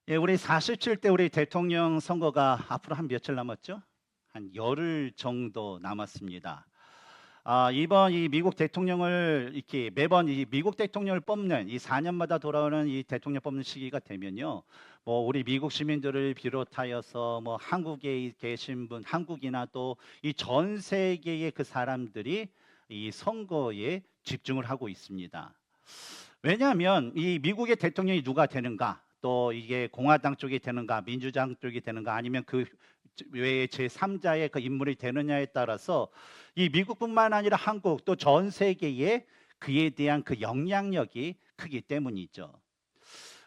예, 우리 47대 우리 대통령 선거가 앞으로 한 며칠 남았죠? 한 열흘 정도 남았습니다. 이번 이 미국 대통령을 이렇게 매번 이 미국 대통령을 뽑는 이 4년마다 돌아오는 이 대통령 뽑는 시기가 되면요. 뭐 우리 미국 시민들을 비롯하여서 뭐 한국에 계신 분, 한국이나 또 이 전 세계의 그 사람들이 이 선거에 집중을 하고 있습니다. 왜냐하면 이 미국의 대통령이 누가 되는가, 또 이게 공화당 쪽이 되는가, 민주당 쪽이 되는가, 아니면 그 외에 제3자의 그 인물이 되느냐에 따라서 이 미국뿐만 아니라 한국 또 전 세계에 그에 대한 그 영향력이 크기 때문이죠.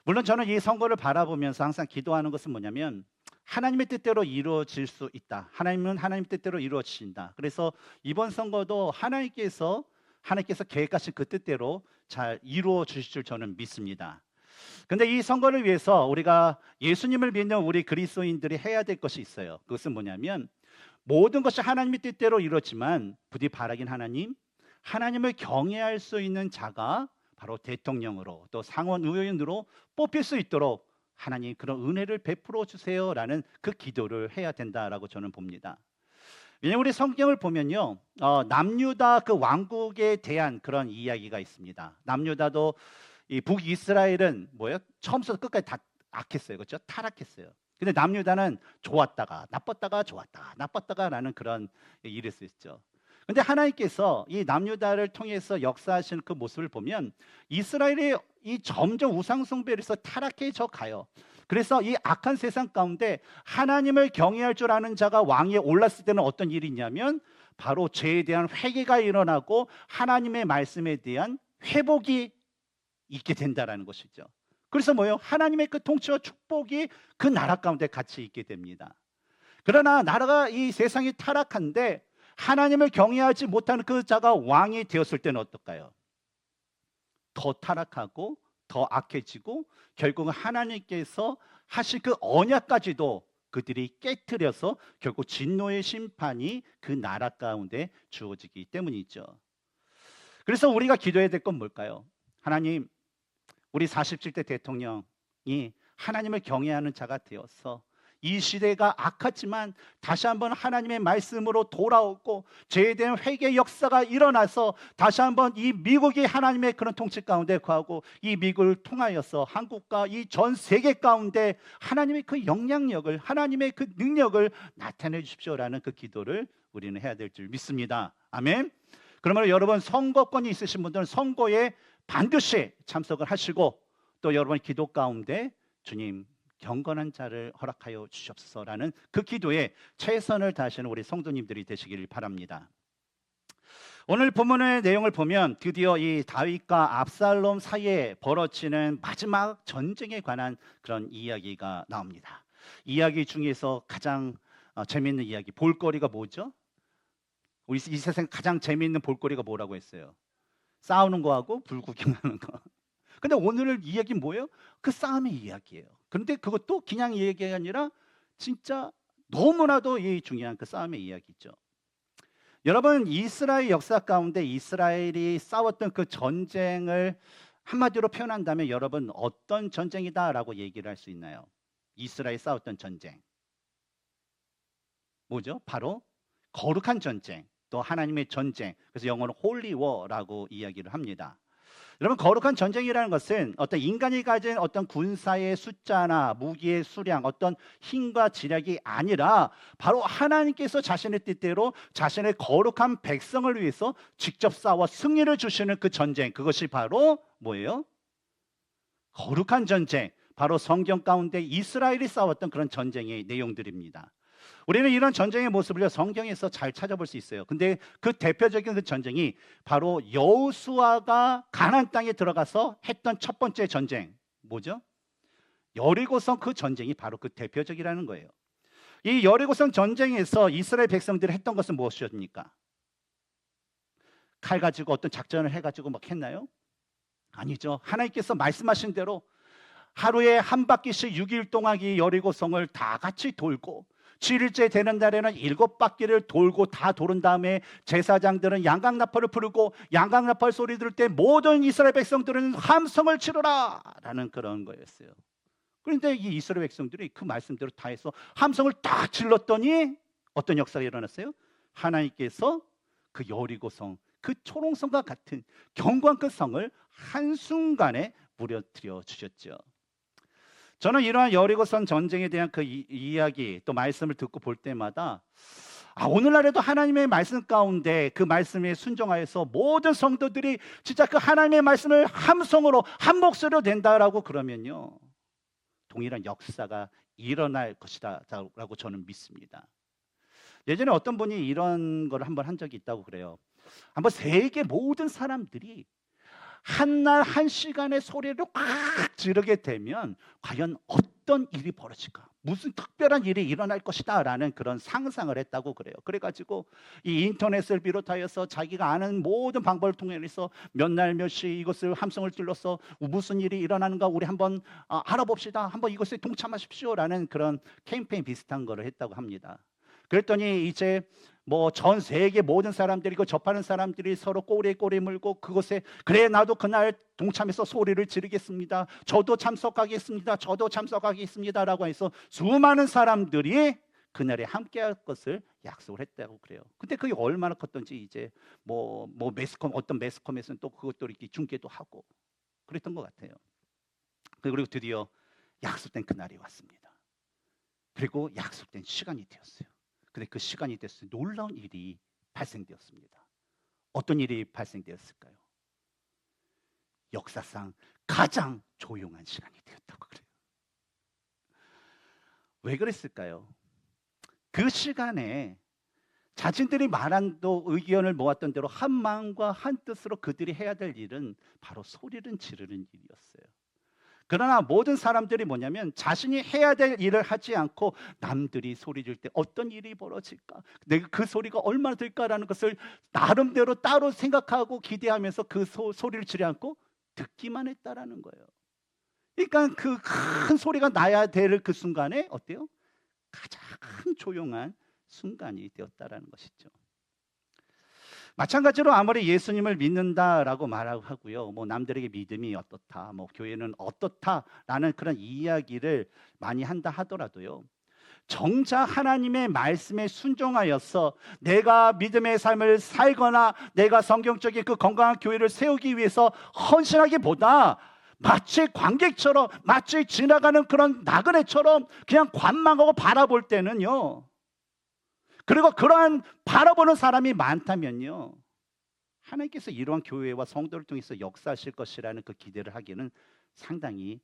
물론 저는 이 선거를 바라보면서 항상 기도하는 것은 뭐냐면 하나님의 뜻대로 이루어질 수 있다. 하나님은 하나님 뜻대로 이루어진다. 그래서 이번 선거도 하나님께서 계획하신 그 뜻대로 잘 이루어 주실 줄 저는 믿습니다. 근데 이 선거를 위해서 우리가 예수님을 믿는 우리 그리스도인들이 해야 될 것이 있어요. 그것은 뭐냐면 모든 것이 하나님의 뜻대로 이루어지만 부디 바라긴 하나님을 경외할 수 있는 자가 바로 대통령으로 또 상원 의원으로 뽑힐 수 있도록 하나님 그런 은혜를 베풀어 주세요라는 그 기도를 해야 된다라고 저는 봅니다. 왜냐하면 우리 성경을 보면요, 남유다 그 왕국에 대한 그런 이야기가 있습니다. 남유다도 이 북이스라엘은 뭐예요? 처음부터 끝까지 다 악했어요, 그렇죠? 타락했어요. 근데 남유다는 좋았다가 나빴다가 좋았다가 나빴다가라는 그런 일일 수 있죠. 근데 하나님께서 이 남유다를 통해서 역사하시는 그 모습을 보면 이스라엘이 이 점점 우상 숭배에서 타락해져 가요. 그래서 이 악한 세상 가운데 하나님을 경외할 줄 아는 자가 왕위에 올랐을 때는 어떤 일이 있냐면 바로 죄에 대한 회개가 일어나고 하나님의 말씀에 대한 회복이 있게 된다라는 것이죠. 그래서 뭐예요? 하나님의 그 통치와 축복이 그 나라 가운데 같이 있게 됩니다. 그러나 나라가 이 세상이 타락한데 하나님을 경외하지 못하는 그 자가 왕이 되었을 때는 어떨까요? 더 타락하고 더 악해지고 결국은 하나님께서 하신 그 언약까지도 그들이 깨트려서 결국 진노의 심판이 그 나라 가운데 주어지기 때문이죠. 그래서 우리가 기도해야 될 건 뭘까요? 하나님, 우리 47대 대통령이 하나님을 경외하는 자가 되어서 이 시대가 악하지만 다시 한번 하나님의 말씀으로 돌아오고 죄에 대한 회개 역사가 일어나서 다시 한번 이 미국이 하나님의 그런 통치 가운데 거하고 이 미국을 통하여서 한국과 이 전 세계 가운데 하나님의 그 영향력을, 하나님의 그 능력을 나타내 주십시오라는 그 기도를 우리는 해야 될 줄 믿습니다. 아멘. 그러면 여러분 선거권이 있으신 분들은 선거에 반드시 참석을 하시고 또 여러분 기도 가운데 주님 경건한 자를 허락하여 주시옵소서라는 그 기도에 최선을 다하시는 우리 성도님들이 되시길 바랍니다. 오늘 본문의 내용을 보면 드디어 이 다윗과 압살롬 사이에 벌어지는 마지막 전쟁에 관한 그런 이야기가 나옵니다. 이야기 중에서 가장 재미있는 이야기, 볼거리가 뭐죠? 우리 이 세상 가장 재미있는 볼거리가 뭐라고 했어요? 싸우는 거하고 불 구경하는 거. 근데 오늘 이야기는 뭐예요? 그 싸움의 이야기예요. 그런데 그것도 그냥 이야기가 아니라 진짜 너무나도 이 중요한 그 싸움의 이야기죠. 여러분 이스라엘 역사 가운데 이스라엘이 싸웠던 그 전쟁을 한마디로 표현한다면 여러분 어떤 전쟁이다라고 얘기를 할 수 있나요? 이스라엘 싸웠던 전쟁. 뭐죠? 바로 거룩한 전쟁, 또 하나님의 전쟁. 그래서 영어로 홀리 워라고 이야기를 합니다. 여러분 거룩한 전쟁이라는 것은 어떤 인간이 가진 어떤 군사의 숫자나 무기의 수량, 어떤 힘과 지략이 아니라 바로 하나님께서 자신의 뜻대로 자신의 거룩한 백성을 위해서 직접 싸워 승리를 주시는 그 전쟁, 그것이 바로 뭐예요? 거룩한 전쟁, 바로 성경 가운데 이스라엘이 싸웠던 그런 전쟁의 내용들입니다. 우리는 이런 전쟁의 모습을 성경에서 잘 찾아볼 수 있어요. 근데 그 대표적인 그 전쟁이 바로 여호수아가 가나안 땅에 들어가서 했던 첫 번째 전쟁, 뭐죠? 여리고성 그 전쟁이 바로 그 대표적이라는 거예요. 이 여리고성 전쟁에서 이스라엘 백성들이 했던 것은 무엇이었습니까? 칼 가지고 어떤 작전을 해가지고 막 했나요? 아니죠. 하나님께서 말씀하신 대로 하루에 한 바퀴씩 6일 동안 이 여리고성을 다 같이 돌고 7일째 되는 날에는 7바퀴를 돌고 다 도른 다음에 제사장들은 양강나팔을 부르고 양강나팔 소리 들을 때 모든 이스라엘 백성들은 함성을 치르라 라는 그런 거였어요. 그런데 이 이스라엘 백성들이 그 말씀대로 다 해서 함성을 딱 질렀더니 어떤 역사가 일어났어요? 하나님께서 그 여리고성, 그 초롱성과 같은 견고한 그 성을 한순간에 무너뜨려 주셨죠. 저는 이러한 여리고성 전쟁에 대한 그 이야기 또 말씀을 듣고 볼 때마다 오늘날에도 하나님의 말씀 가운데 그 말씀에 순종하여서 모든 성도들이 진짜 그 하나님의 말씀을 함성으로 한 목소리로 낸다라고 그러면요, 동일한 역사가 일어날 것이다 라고 저는 믿습니다. 예전에 어떤 분이 이런 걸 한번 한 적이 있다고 그래요. 한번 세계 모든 사람들이 한날 한 시간에 소리를 꽉 지르게 되면 과연 어떤 일이 벌어질까? 무슨 특별한 일이 일어날 것이다 라는 그런 상상을 했다고 그래요. 그래가지고 이 인터넷을 비롯하여서 자기가 아는 모든 방법을 통해서 몇 날 몇 시 이것을 함성을 찔러서 무슨 일이 일어나는가 우리 한번 알아봅시다. 한번 이것에 동참하십시오 라는 그런 캠페인 비슷한 거를 했다고 합니다. 그랬더니 이제 뭐 전 세계 모든 사람들이 그 접하는 사람들이 서로 꼬리에 꼬리 물고 그곳에 그래 나도 그날 동참해서 소리를 지르겠습니다. 저도 참석하겠습니다. 저도 참석하겠습니다. 라고 해서 수많은 사람들이 그날에 함께할 것을 약속을 했다고 그래요. 근데 그게 얼마나 컸던지 이제 뭐 매스컴 어떤 매스컴에서는 또 그것도 이렇게 중계도 하고 그랬던 것 같아요. 그리고 드디어 약속된 그날이 왔습니다. 그리고 약속된 시간이 되었어요. 근데 그 시간이 됐을 때 놀라운 일이 발생되었습니다. 어떤 일이 발생되었을까요? 역사상 가장 조용한 시간이 되었다고 그래요. 왜 그랬을까요? 그 시간에 자신들이 말한 또 의견을 모았던 대로 한 마음과 한 뜻으로 그들이 해야 될 일은 바로 소리를 지르는 일이었어요. 그러나 모든 사람들이 뭐냐면 자신이 해야 될 일을 하지 않고 남들이 소리 질 때 어떤 일이 벌어질까? 내가 그 소리가 얼마나 될까라는 것을 나름대로 따로 생각하고 기대하면서 그 소리를 지르지 않고 듣기만 했다라는 거예요. 그러니까 그 큰 소리가 나야 될 그 순간에 어때요? 가장 조용한 순간이 되었다라는 것이죠. 마찬가지로 아무리 예수님을 믿는다라고 말하고요, 뭐 남들에게 믿음이 어떻다, 뭐 교회는 어떻다라는 그런 이야기를 많이 한다 하더라도요, 정작 하나님의 말씀에 순종하여서 내가 믿음의 삶을 살거나 내가 성경적인 그 건강한 교회를 세우기 위해서 헌신하기보다 마치 관객처럼, 마치 지나가는 그런 나그네처럼 그냥 관망하고 바라볼 때는요, 그리고 그러한 바라보는 사람이 많다면요, 하나님께서 이러한 교회와 성도를 통해서 역사하실 것이라는 그 기대를 하기는 상당히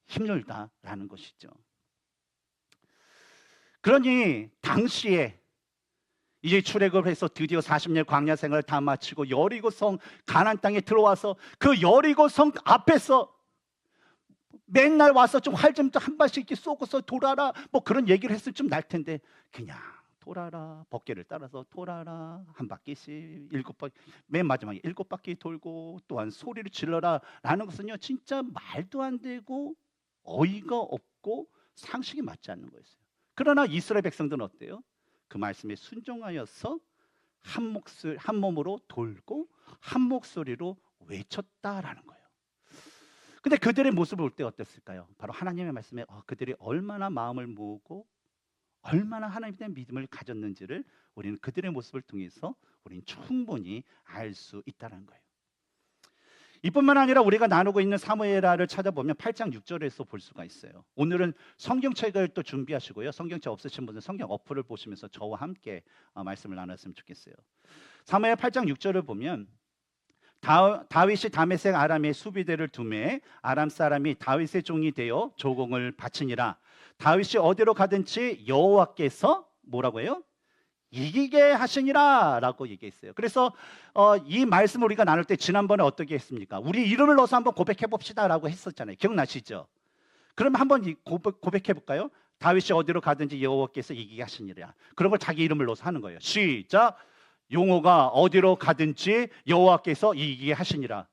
힘들다라는 것이죠. 그러니 당시에 이제 출애굽을 해서 드디어 40년 광야 생활을 다 마치고 여리고성 가나안 땅에 들어와서 그 여리고성 앞에서 맨날 와서 좀 활 좀 한 발씩 이렇게 쏘고서 돌아라 뭐 그런 얘기를 했을 좀 날 텐데 그냥 돌아라, 법궤를 따라서 돌아라, 한 바퀴씩 7바퀴, 맨 마지막에 7바퀴 돌고 또한 소리를 질러라 라는 것은요, 진짜 말도 안 되고 어이가 없고 상식이 맞지 않는 거였어요. 그러나 이스라엘 백성들은 어때요? 그 말씀에 순종하여서 한 몸으로 돌고 한 목소리로 외쳤다라는 거예요. 근데 그들의 모습을 볼 때 어땠을까요? 바로 하나님의 말씀에 그들이 얼마나 마음을 모으고 얼마나 하나님에 대한 믿음을 가졌는지를 우리는 그들의 모습을 통해서 우리는 충분히 알 수 있다는 거예요. 이뿐만 아니라 우리가 나누고 있는 사무엘하를 찾아보면 8장 6절에서 볼 수가 있어요. 오늘은 성경책을 또 준비하시고요, 성경책 없으신 분은 성경 어플을 보시면서 저와 함께 말씀을 나눴으면 좋겠어요. 사무엘 8장 6절을 보면 다윗이 다메섹 아람의 수비대를 두매 아람 사람이 다윗의 종이 되어 조공을 바치니라. 다윗이 어디로 가든지 여호와께서 뭐라고 해요? 이기게 하시니라 라고 얘기했어요. 그래서 이 말씀을 우리가 나눌 때 지난번에 어떻게 했습니까? 우리 이름을 넣어서 한번 고백해 봅시다 라고 했었잖아요. 기억나시죠? 그럼 한번 고백해 볼까요? 다윗이 어디로 가든지 여호와께서 이기게 하시니라. 그런 걸 자기 이름을 넣어서 하는 거예요. 시작. 용호가 어디로 가든지 여호와께서 이기게 하시니라.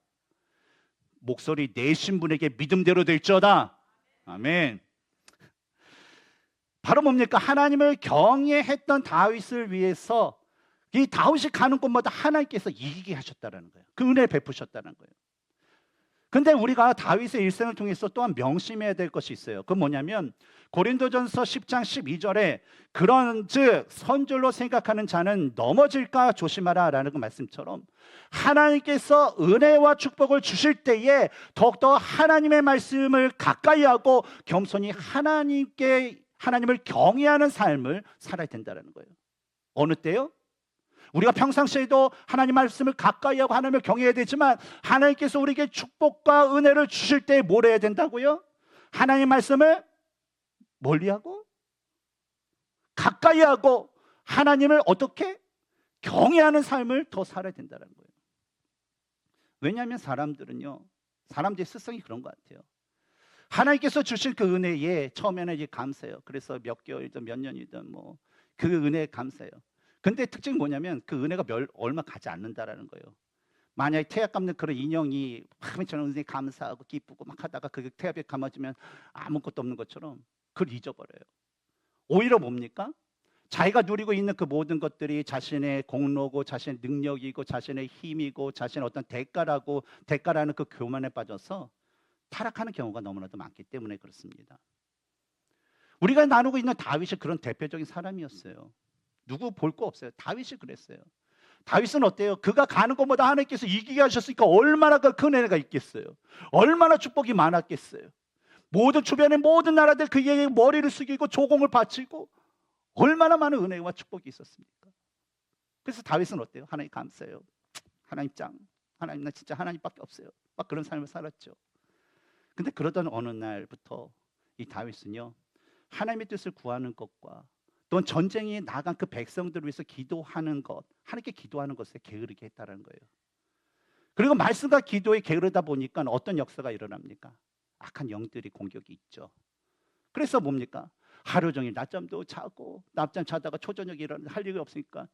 목소리 내신 분에게 믿음대로 될지어다. 아멘. 바로 뭡니까? 하나님을 경외했던 다윗을 위해서 이 다윗이 가는 곳마다 하나님께서 이기게 하셨다는 거예요. 그 은혜를 베푸셨다는 거예요. 근데 우리가 다윗의 일생을 통해서 또한 명심해야 될 것이 있어요. 그건 뭐냐면 고린도전서 10장 12절에 그런즉 선줄로 생각하는 자는 넘어질까 조심하라라는 그 말씀처럼 하나님께서 은혜와 축복을 주실 때에 더욱더 하나님의 말씀을 가까이 하고 겸손히 하나님을 경외하는 삶을 살아야 된다는 거예요. 어느 때요? 우리가 평상시에도 하나님 말씀을 가까이 하고 하나님을 경외해야 되지만 하나님께서 우리에게 축복과 은혜를 주실 때 뭘 해야 된다고요? 하나님 말씀을 멀리하고 가까이 하고 하나님을 어떻게 경외하는 삶을 더 살아야 된다는 거예요. 왜냐하면 사람들의 습성이 그런 것 같아요. 하나님께서 주신 그 은혜에 처음에는 이제 감사해요. 그래서 몇 개월이든 몇 년이든 뭐 그 은혜에 감사해요. 근데 특징이 뭐냐면 그 은혜가 얼마 가지 않는다라는 거예요. 만약에 태압 감는 그런 인형이 막 저는 은혜 감사하고 기쁘고 막 하다가 그 태압에 감아지면 아무것도 없는 것처럼 그걸 잊어버려요. 오히려 뭡니까? 자기가 누리고 있는 그 모든 것들이 자신의 공로고 자신의 능력이고 자신의 힘이고 자신의 어떤 대가라는 그 교만에 빠져서 타락하는 경우가 너무나도 많기 때문에 그렇습니다. 우리가 나누고 있는 다윗이 그런 대표적인 사람이었어요. 누구 볼 거 없어요. 다윗이 그랬어요. 다윗은 어때요? 그가 가는 것보다 하나님께서 이기게 하셨으니까 얼마나 그 은혜가 있겠어요. 얼마나 축복이 많았겠어요. 모든 주변의 모든 나라들 그에게 머리를 숙이고 조공을 바치고 얼마나 많은 은혜와 축복이 있었습니까? 그래서 다윗은 어때요? 하나님 감사해요. 하나님 짱. 하나님 나 진짜 하나님밖에 없어요. 막 그런 삶을 살았죠. 근데 그러던 어느 날부터 이 다윗은요. 하나님의 뜻을 구하는 것과 또는 전쟁에 나간 그 백성들을 위해서 기도하는 것, 하나님께 기도하는 것에 게으르게 했다는 거예요. 그리고 말씀과 기도에 게으르다 보니까 어떤 역사가 일어납니까? 악한 영들이 공격이 있죠. 그래서 뭡니까? 하루 종일 낮잠도 자고 낮잠 자다가 초저녁에 일어나서 할 일이 없으니까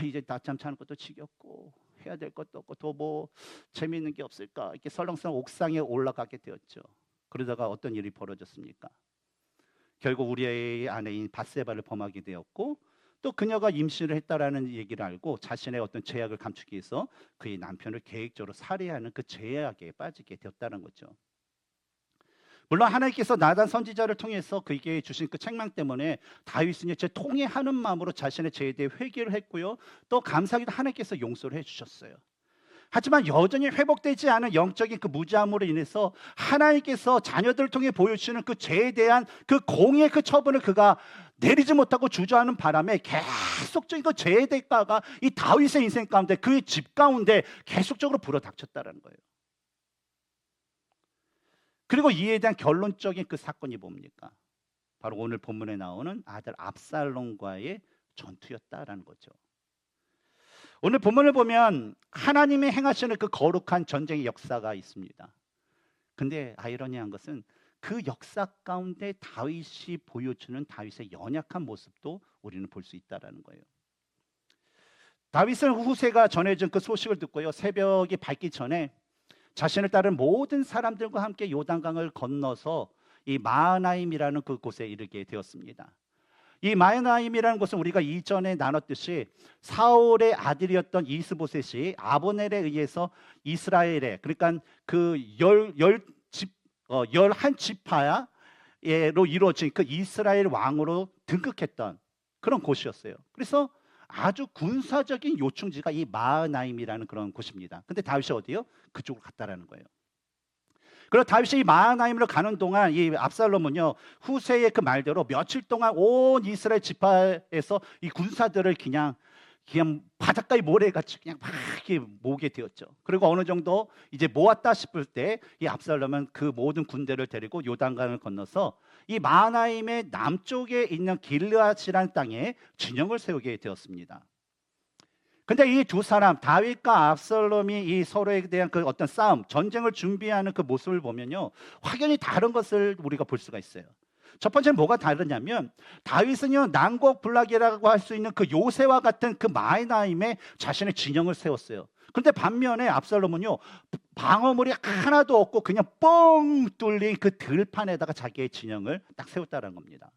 이제 낮잠 자는 것도 지겹고 해야 될 것도 없고 더 뭐 재미있는 게 없을까 이렇게 설렁설렁 옥상에 올라가게 되었죠. 그러다가 어떤 일이 벌어졌습니까? 결국 우리의 아내인 밧세바를 범하게 되었고 또 그녀가 임신을 했다라는 얘기를 알고 자신의 어떤 죄악을 감추기 위해서 그의 남편을 계획적으로 살해하는 그 죄악에 빠지게 되었다는 거죠. 물론 하나님께서 나단 선지자를 통해서 그에게 주신 그 책망 때문에 다윗은 제 통회하는 마음으로 자신의 죄에 대해 회개를 했고요. 또 감사하게도 하나님께서 용서를 해주셨어요. 하지만 여전히 회복되지 않은 영적인 그 무지함으로 인해서 하나님께서 자녀들을 통해 보여주시는 그 죄에 대한 그 공의 그 처분을 그가 내리지 못하고 주저하는 바람에 계속적인 그 죄의 대가가 이 다윗의 인생 가운데 그의 집 가운데 계속적으로 불어닥쳤다는 거예요. 그리고 이에 대한 결론적인 그 사건이 뭡니까? 바로 오늘 본문에 나오는 아들 압살롬과의 전투였다라는 거죠. 오늘 본문을 보면 하나님이 행하시는 그 거룩한 전쟁의 역사가 있습니다. 근데 아이러니한 것은 그 역사 가운데 다윗이 보여주는 다윗의 연약한 모습도 우리는 볼 수 있다라는 거예요. 다윗은 후세가 전해준 그 소식을 듣고요. 새벽이 밝기 전에 자신을 따른 모든 사람들과 함께 요단강을 건너서 이 마하나임이라는 그곳에 이르게 되었습니다. 이 마하나임이라는 곳은 우리가 이전에 나눴듯이 사울의 아들이었던 이스보셋이 아브넬에 의해서 이스라엘에 그러니까 그 11지파로 이루어진 그 이스라엘 왕으로 등극했던 그런 곳이었어요. 그래서 아주 군사적인 요충지가 이 마하나임이라는 그런 곳입니다. 근데 다윗이 어디요? 그쪽으로 갔다라는 거예요. 그리고 다윗이 이 마하나임으로 가는 동안 이 압살롬은요 후세의 그 말대로 며칠 동안 온 이스라엘 지파에서 이 군사들을 그냥 바닷가에 모래같이 그냥 막 이렇게 모으게 되었죠. 그리고 어느 정도 이제 모았다 싶을 때 이 압살롬은 그 모든 군대를 데리고 요단강을 건너서 이 마하나임의 남쪽에 있는 길르앗이라는 땅에 진영을 세우게 되었습니다. 근데 이 두 사람 다윗과 압살롬이 이 서로에 대한 그 어떤 싸움, 전쟁을 준비하는 그 모습을 보면요 확연히 다른 것을 우리가 볼 수가 있어요. 첫 번째는 뭐가 다르냐면 다윗은요 난곡불락이라고 할 수 있는 그 요새와 같은 그 마하나임에 자신의 진영을 세웠어요. 그런데 반면에 압살롬은요 방어물이 하나도 없고 그냥 뻥 뚫린 그 들판에다가 자기의 진영을 딱 세웠다는 겁니다.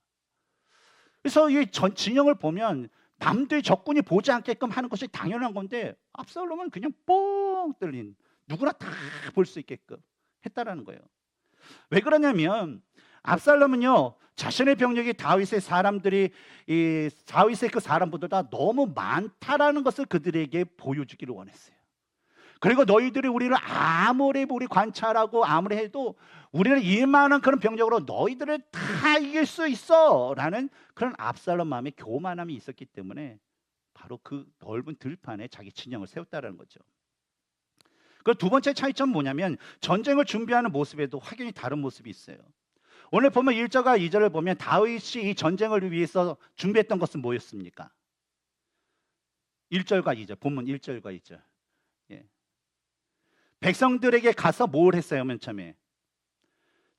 그래서 이 진영을 보면 남들이 적군이 보지 않게끔 하는 것이 당연한 건데 압살롬은 그냥 뻥 뚫린 누구나 다 볼 수 있게끔 했다라는 거예요. 왜 그러냐면 압살롬은요, 자신의 병력이 다윗의 그 사람보다 너무 많다라는 것을 그들에게 보여주기를 원했어요. 그리고 너희들이 우리를 아무리 우리 관찰하고 아무리 해도 우리는 이만한 그런 병력으로 너희들을 다 이길 수 있어라는 그런 압살롬 마음의 교만함이 있었기 때문에 바로 그 넓은 들판에 자기 진영을 세웠다는 거죠. 그 두 번째 차이점은 뭐냐면 전쟁을 준비하는 모습에도 확연히 다른 모습이 있어요. 오늘 보면 1절과 2절을 보면 다윗이 이 전쟁을 위해서 준비했던 것은 뭐였습니까? 1절과 2절, 본문 1절과 2절. 예. 백성들에게 가서 뭘 했어요? 맨 처음에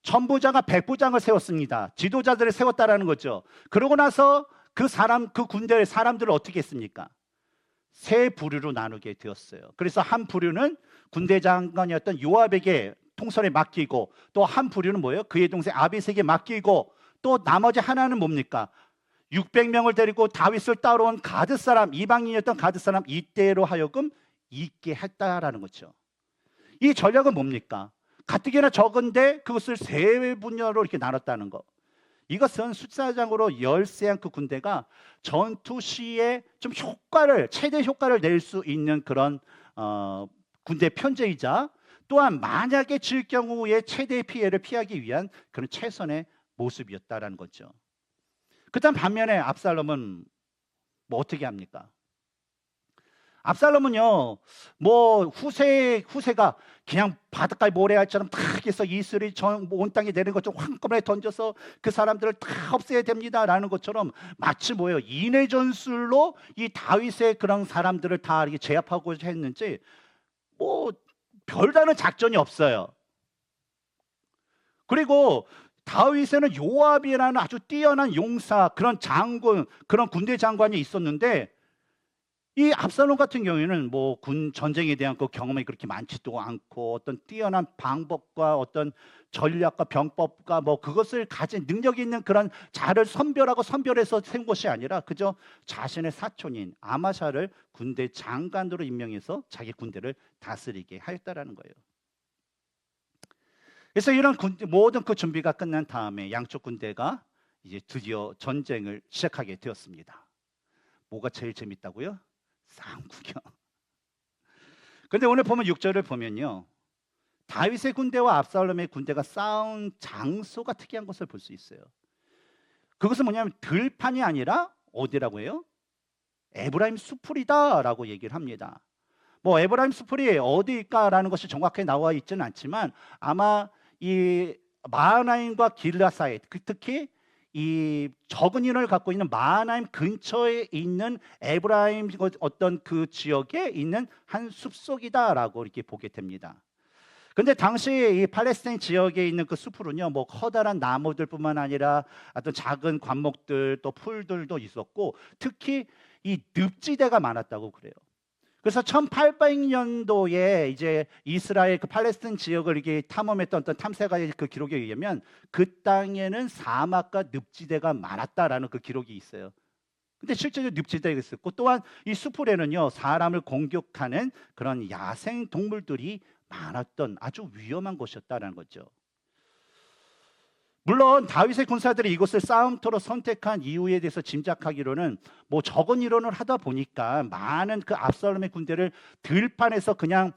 천부장과 백부장을 세웠습니다. 지도자들을 세웠다라는 거죠. 그러고 나서 그 군대의 사람들을 어떻게 했습니까? 세 부류로 나누게 되었어요. 그래서 한 부류는 군대 장관이었던 요압에게 통솔에 맡기고, 또 한 부류는 뭐예요? 그의 동생 아비새에게 맡기고, 또 나머지 하나는 뭡니까? 600명을 데리고 다윗을 따라온 가드 사람, 이방인이었던 가드 사람 이때로 하여금 있게 했다라는 거죠. 이 전략은 뭡니까? 가뜩이나 적은데 그것을 세 분야로 이렇게 나눴다는 거. 이것은 숫자상으로 열세한 그 군대가 전투 시에 좀 최대 효과를 낼 수 있는 그런 군대 편제이자, 또한 만약에 질 경우에 최대의 피해를 피하기 위한 그런 최선의 모습이었다라는 거죠. 그다음 반면에 압살롬은 뭐 어떻게 합니까? 압살롬은요, 뭐 후세가 그냥 바닷가에 모래알처럼 탁 해서 이슬이 온 땅에 내리는 것처럼 한꺼번에 던져서 그 사람들을 다 없애야 됩니다라는 것처럼 마치 뭐예요? 인해 전술로 이 다윗의 그런 사람들을 다 이렇게 제압하고 했는지 뭐 별다른 작전이 없어요. 그리고 다윗에는 요압이라는 아주 뛰어난 용사, 그런 장군, 그런 군대 장관이 있었는데, 이 압살롬 같은 경우에는 뭐 군 전쟁에 대한 그 경험이 그렇게 많지도 않고 어떤 뛰어난 방법과 어떤 전략과 병법과 뭐 그것을 가진 능력이 있는 그런 자를 선별해서 세운 것이 아니라 그저 자신의 사촌인 아마샤를 군대 장관으로 임명해서 자기 군대를 다스리게 하였다라는 거예요. 그래서 이런 모든 그 준비가 끝난 다음에 양쪽 군대가 이제 드디어 전쟁을 시작하게 되었습니다. 뭐가 제일 재밌다고요? 싸움 구경. 근데 오늘 보면 6절을 보면요, 다윗의 군대와 압살롬의 군대가 싸운 장소가 특이한 것을 볼 수 있어요. 그것은 뭐냐면 들판이 아니라 어디라고 해요? 에브라임 수풀이다라고 얘기를 합니다. 뭐 에브라임 수풀이 어디일까라는 것이 정확하게 나와 있지는 않지만 아마 이 마하나임과 길라 사이, 특히 이 적은 인원을 갖고 있는 마하나임 근처에 있는 에브라임 어떤 그 지역에 있는 한 숲속이다라고 이렇게 보게 됩니다. 근데 당시 이 팔레스타인 지역에 있는 그 숲으로는요, 뭐 커다란 나무들뿐만 아니라 어떤 작은 관목들, 또 풀들도 있었고, 특히 이 늪지대가 많았다고 그래요. 그래서 1800년도에 이제 이스라엘 그 팔레스타인 지역을 이렇게 탐험했던 어떤 탐색가의 그 기록에 의하면 그 땅에는 사막과 늪지대가 많았다라는 그 기록이 있어요. 근데 실제로 늪지대가 있었고, 또한 이 수풀에는요, 사람을 공격하는 그런 야생 동물들이 많았던 아주 위험한 곳이었다라는 거죠. 물론 다윗의 군사들이 이곳을 싸움터로 선택한 이유에 대해서 짐작하기로는 뭐 적은 이론을 하다 보니까 많은 그 압살롬의 군대를 들판에서 그냥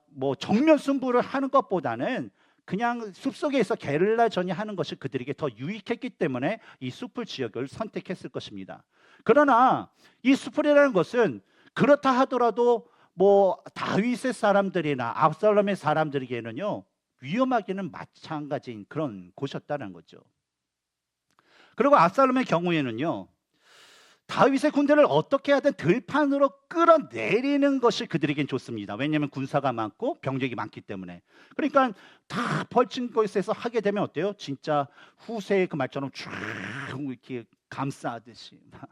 뭐 정면 승부를 하는 것보다는 그냥 숲속에서 게릴라전이 하는 것이 그들에게 더 유익했기 때문에 이 숲을 지역을 선택했을 것입니다. 그러나 이 숲이라는 것은 그렇다 하더라도 뭐 다윗의 사람들이나 압살롬의 사람들에게는요, 위험하기는 마찬가지인 그런 곳이었다는 거죠. 그리고 압살롬의 경우에는요, 다윗의 군대를 어떻게 하든 들판으로 끌어내리는 것이 그들에겐 좋습니다. 왜냐하면 군사가 많고 병력이 많기 때문에. 그러니까 다 펼친 곳에서 하게 되면 어때요? 진짜 후세의 그 말처럼 쭉 이렇게 감싸듯이 막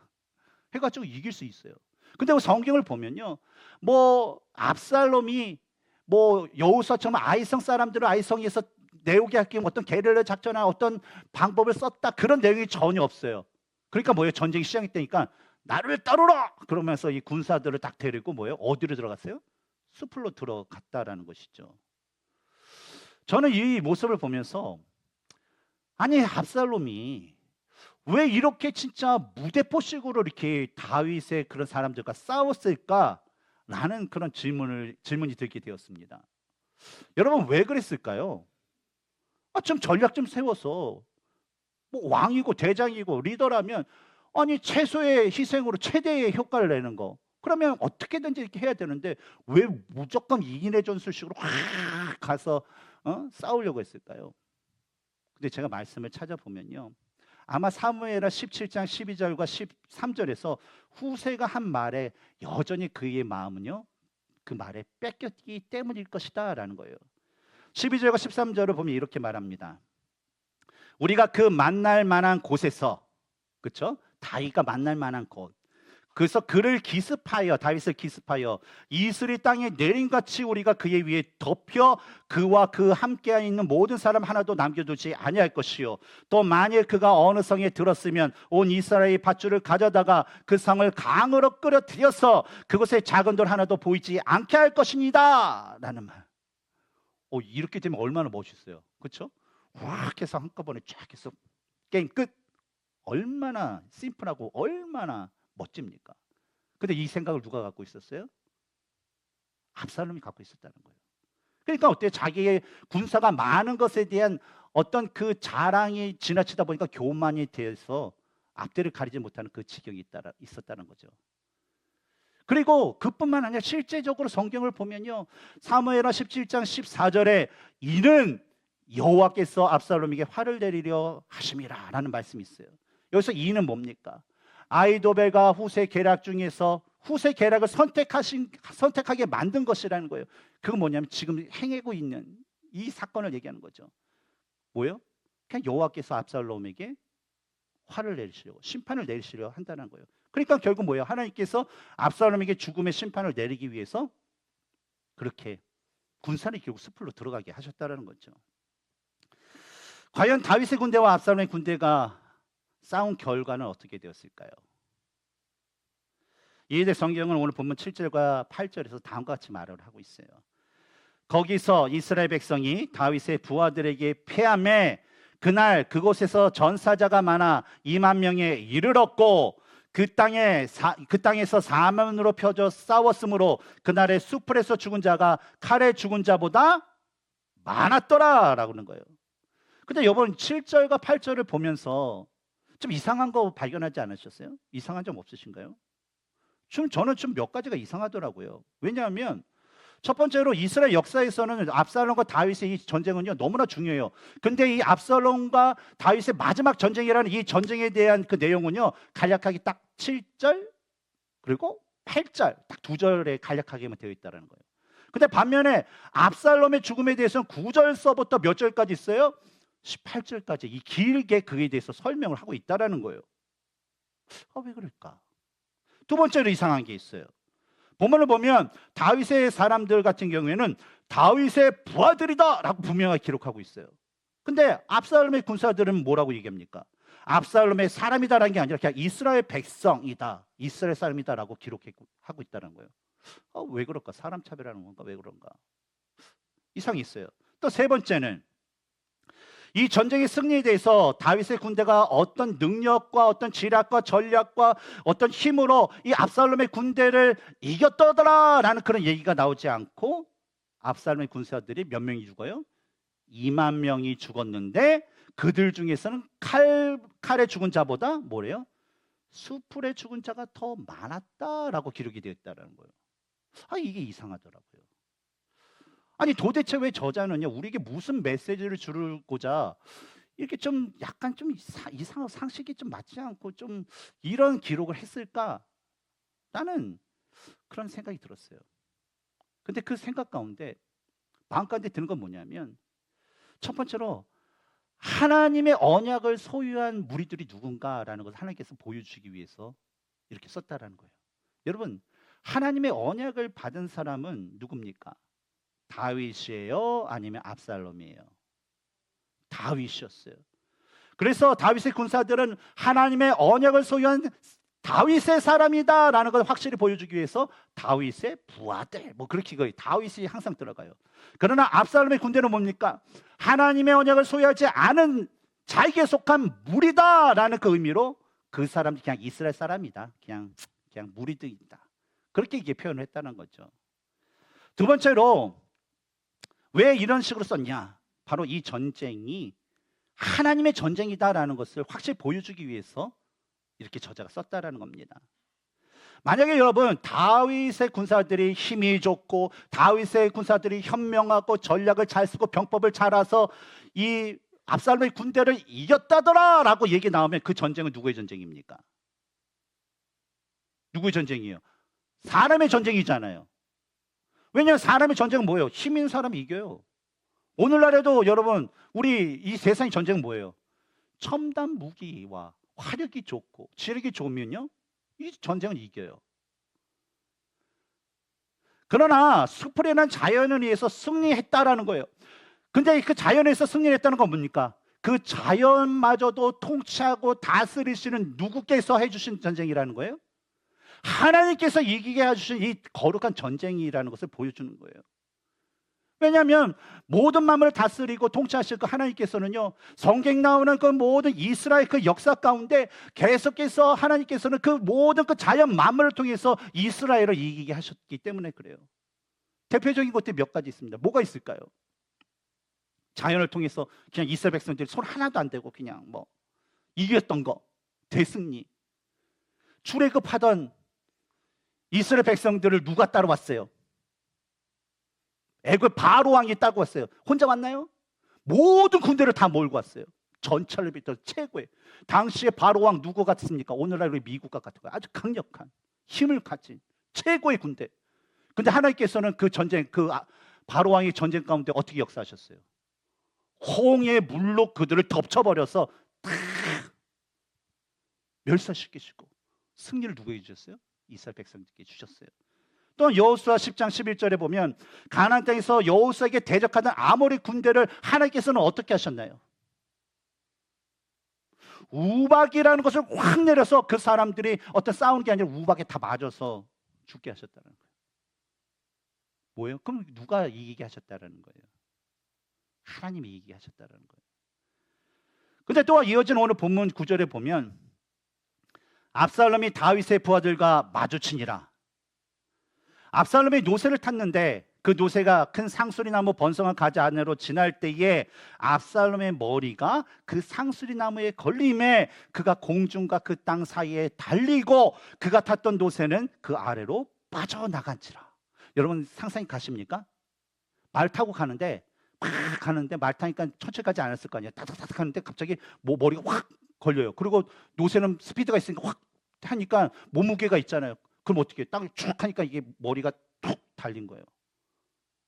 해가지고 이길 수 있어요. 근데 성경을 보면요, 뭐 압살롬이 뭐 여호수아처럼 아이성 사람들을 아이성에서 내오게 하기 위해 어떤 게릴라 작전이나 어떤 방법을 썼다, 그런 내용이 전혀 없어요. 그러니까 뭐예요? 전쟁이 시작이 되니까 나를 따르라 그러면서 이 군사들을 딱 데리고 뭐예요? 어디로 들어갔어요? 숲으로 들어갔다라는 것이죠. 저는 이 모습을 보면서 아니 압살롬이 왜 이렇게 진짜 무대포식으로 이렇게 다윗의 그런 사람들과 싸웠을까라는 그런 질문이 들게 되었습니다. 여러분 왜 그랬을까요? 좀 전략 좀 세워서 뭐 왕이고 대장이고 리더라면 아니 최소의 희생으로 최대의 효과를 내는 거. 그러면 어떻게든지 이렇게 해야 되는데 왜 무조건 이긴의 전술식으로 확 가서 싸우려고 했을까요? 근데 제가 말씀을 찾아보면요. 아마 사무엘하 17장 12절과 13절에서 후세가 한 말에 여전히 그의 마음은요. 그 말에 뺏겼기 때문일 것이다 라는 거예요. 12절과 13절을 보면 이렇게 말합니다. 우리가 그 만날 만한 곳에서, 그렇죠? 다윗과 만날 만한 곳, 그래서 그를 기습하여, 다윗을 기습하여 이스라엘 땅에 내림같이 우리가 그의 위에 덮여 그와 그 함께 있는 모든 사람 하나도 남겨두지 아니할 것이요, 또 만일 그가 어느 성에 들었으면 온 이스라엘 밧줄을 가져다가 그 성을 강으로 끌어들여서 그곳에 작은 돌 하나도 보이지 않게 할 것입니다 라는 말. 이렇게 되면 얼마나 멋있어요, 그렇죠? 확 해서 한꺼번에 쫙 해서 게임 끝. 얼마나 심플하고 얼마나 멋집니까? 근데 이 생각을 누가 갖고 있었어요? 압살롬이 갖고 있었다는 거예요. 그러니까 어때요? 자기의 군사가 많은 것에 대한 어떤 그 자랑이 지나치다 보니까 교만이 돼서 앞뒤를 가리지 못하는 그 지경이 있었다는 거죠. 그리고 그뿐만 아니라 실제적으로 성경을 보면요, 사무엘하 17장 14절에 이는 여호와께서 압살롬에게 화를 내리려 하심이라 라는 말씀이 있어요. 여기서 이는 뭡니까? 아이도벨과 후세 계략 중에서 후세 계략을 선택하게 만든 것이라는 거예요. 그건 뭐냐면 지금 행하고 있는 이 사건을 얘기하는 거죠. 뭐예요? 그냥 여호와께서 압살롬에게 화를 내리시려고, 심판을 내리시려 한다는 거예요. 그러니까 결국 뭐예요? 하나님께서 압살롬에게 죽음의 심판을 내리기 위해서 그렇게 군사를 결국 숲으로 들어가게 하셨다는 거죠. 과연 다윗의 군대와 압살롬의 군대가 싸운 결과는 어떻게 되었을까요? 이에 대해 성경은 오늘 본문 7절과 8절에서 다음과 같이 말을 하고 있어요. 거기서 이스라엘 백성이 다윗의 부하들에게 패하매 그날 그곳에서 전사자가 많아 2만 명에 이르렀고 그 땅에서 사면으로 펴져 싸웠으므로 그날의 수풀에서 죽은 자가 칼에 죽은 자보다 많았더라 라고 하는 거예요. 근데 이번 7절과 8절을 보면서 좀 이상한 거 발견하지 않으셨어요? 이상한 점 없으신가요? 저는 좀 몇 가지가 이상하더라고요. 왜냐하면 첫 번째로 이스라엘 역사에서는 압살롬과 다윗의 이 전쟁은요 너무나 중요해요. 근데 이 압살롬과 다윗의 마지막 전쟁이라는 이 전쟁에 대한 그 내용은요 간략하게 딱 7절 그리고 8절 딱 두 절에 간략하게만 되어 있다는 거예요. 근데 반면에 압살롬의 죽음에 대해서는 9절서부터 몇 절까지 있어요? 18절까지 이 길게 그에 대해서 설명을 하고 있다는 거예요. 왜 그럴까? 두 번째로 이상한 게 있어요. 본문을 보면 다윗의 사람들 같은 경우에는 다윗의 부하들이다 라고 분명하게 기록하고 있어요. 근데 압살롬의 군사들은 뭐라고 얘기합니까? 압살롬의 사람이다라는 게 아니라 그냥 이스라엘 백성이다, 이스라엘 사람이다 라고 기록하고 있다는 거예요. 왜 그럴까? 사람 차별하는 건가? 왜 그런가? 이상이 있어요. 또 세 번째는 이 전쟁의 승리에 대해서 다윗의 군대가 어떤 능력과 어떤 지략과 전략과 어떤 힘으로 이 압살롬의 군대를 이겼더라라는 그런 얘기가 나오지 않고 압살롬의 군사들이 몇 명이 죽어요? 2만 명이 죽었는데 그들 중에서는 칼에 죽은 자보다 뭐래요? 수풀에 죽은 자가 더 많았다라고 기록이 되어 있다는 거예요. 이게 이상하더라고요. 아니 도대체 왜 저자는요 우리에게 무슨 메시지를 주고자 이렇게 좀 약간 좀 이상한 상식이 좀 맞지 않고 좀 이런 기록을 했을까? 라는 그런 생각이 들었어요. 근데 그 생각 가운데 마음 가운데 드는 건 뭐냐면 첫 번째로 하나님의 언약을 소유한 무리들이 누군가라는 것을 하나님께서 보여주기 위해서 이렇게 썼다라는 거예요. 여러분 하나님의 언약을 받은 사람은 누굽니까? 다윗이에요? 아니면 압살롬이에요? 다윗이었어요. 그래서 다윗의 군사들은 하나님의 언약을 소유한 다윗의 사람이다라는 걸 확실히 보여주기 위해서 다윗의 부하들, 뭐 그렇게 거의 다윗이 항상 들어가요. 그러나 압살롬의 군대는 뭡니까? 하나님의 언약을 소유하지 않은 자에게 속한 무리다라는 그 의미로 그 사람이 그냥 이스라엘 사람이다, 그냥 무리들이다, 그렇게 이게 표현을 했다는 거죠. 두 번째로 왜 이런 식으로 썼냐? 바로 이 전쟁이 하나님의 전쟁이다라는 것을 확실히 보여주기 위해서 이렇게 저자가 썼다라는 겁니다. 만약에 여러분 다윗의 군사들이 힘이 좋고 다윗의 군사들이 현명하고 전략을 잘 쓰고 병법을 잘 알아서 이 압살롬의 군대를 이겼다더라라고 얘기 나오면 그 전쟁은 누구의 전쟁입니까? 누구의 전쟁이에요? 사람의 전쟁이잖아요. 왜냐하면 사람의 전쟁은 뭐예요? 힘 있는 사람이 이겨요. 오늘날에도 여러분 우리 이 세상의 전쟁은 뭐예요? 첨단 무기와 화력이 좋고 지력이 좋으면요 이 전쟁은 이겨요. 그러나 수풀에는 자연에 의해서 승리했다라는 거예요. 근데 그 자연에서 승리했다는 건 뭡니까? 그 자연마저도 통치하고 다스리시는 누구께서 해주신 전쟁이라는 거예요? 하나님께서 이기게 해주신 이 거룩한 전쟁이라는 것을 보여주는 거예요. 왜냐하면 모든 만물을 다스리고 통치하실 그 하나님께서는요, 성경 나오는 그 모든 이스라엘 그 역사 가운데 계속해서 하나님께서는 그 모든 그 자연 만물을 통해서 이스라엘을 이기게 하셨기 때문에 그래요. 대표적인 것들이 몇 가지 있습니다. 뭐가 있을까요? 자연을 통해서 그냥 이스라엘 백성들이 손 하나도 안 대고 그냥 뭐 이겼던 거, 대승리. 출애굽하던 이스라엘 백성들을 누가 따라왔어요? 애굽 바로 왕이 따고 왔어요. 혼자 왔나요? 모든 군대를 다 몰고 왔어요. 전차를 비롯해 최고의. 당시에 바로 왕 누구 같습니까? 오늘날 우리 미국과 같은 거예요. 아주 강력한 힘을 가진 최고의 군대. 근데 하나님께서는 그 전쟁, 바로 왕의 전쟁 가운데 어떻게 역사하셨어요? 홍해 물로 그들을 덮쳐버려서 다 멸살시키시고 승리를 누구에게 주셨어요? 이스라엘 백성들에게 주셨어요. 또 여호수아 10장 11절에 보면 가나안 땅에서 여호수아에게 대적하던 아모리 군대를 하나님께서는 어떻게 하셨나요? 우박이라는 것을 확 내려서 그 사람들이 어떤 싸우는 게 아니라 우박에 다 맞아서 죽게 하셨다는 거예요. 뭐예요? 그럼 누가 이기게 하셨다는 거예요? 하나님이 이기게 하셨다는 거예요. 근데 또 이어진 오늘 본문 9절에 보면 압살롬이 다윗의 부하들과 마주치니라. 압살롬이 노새를 탔는데 그 노새가 큰 상수리나무 번성한 가지 아래로 지날 때에 압살롬의 머리가 그 상수리나무에 걸림에 그가 공중과 그 땅 사이에 달리고 그가 탔던 노새는 그 아래로 빠져나간지라. 여러분 상상이 가십니까? 말 타고 가는데 막 가는데 말 타니까 천천히 가지 않았을 거 아니에요. 따닥따닥 하는데 갑자기 머리가 확 걸려요. 그리고 노새는 스피드가 있으니까 확 하니까 몸무게가 있잖아요. 그럼 어떻게 해요? 땅을 쭉 하니까 이게 머리가 툭 달린 거예요.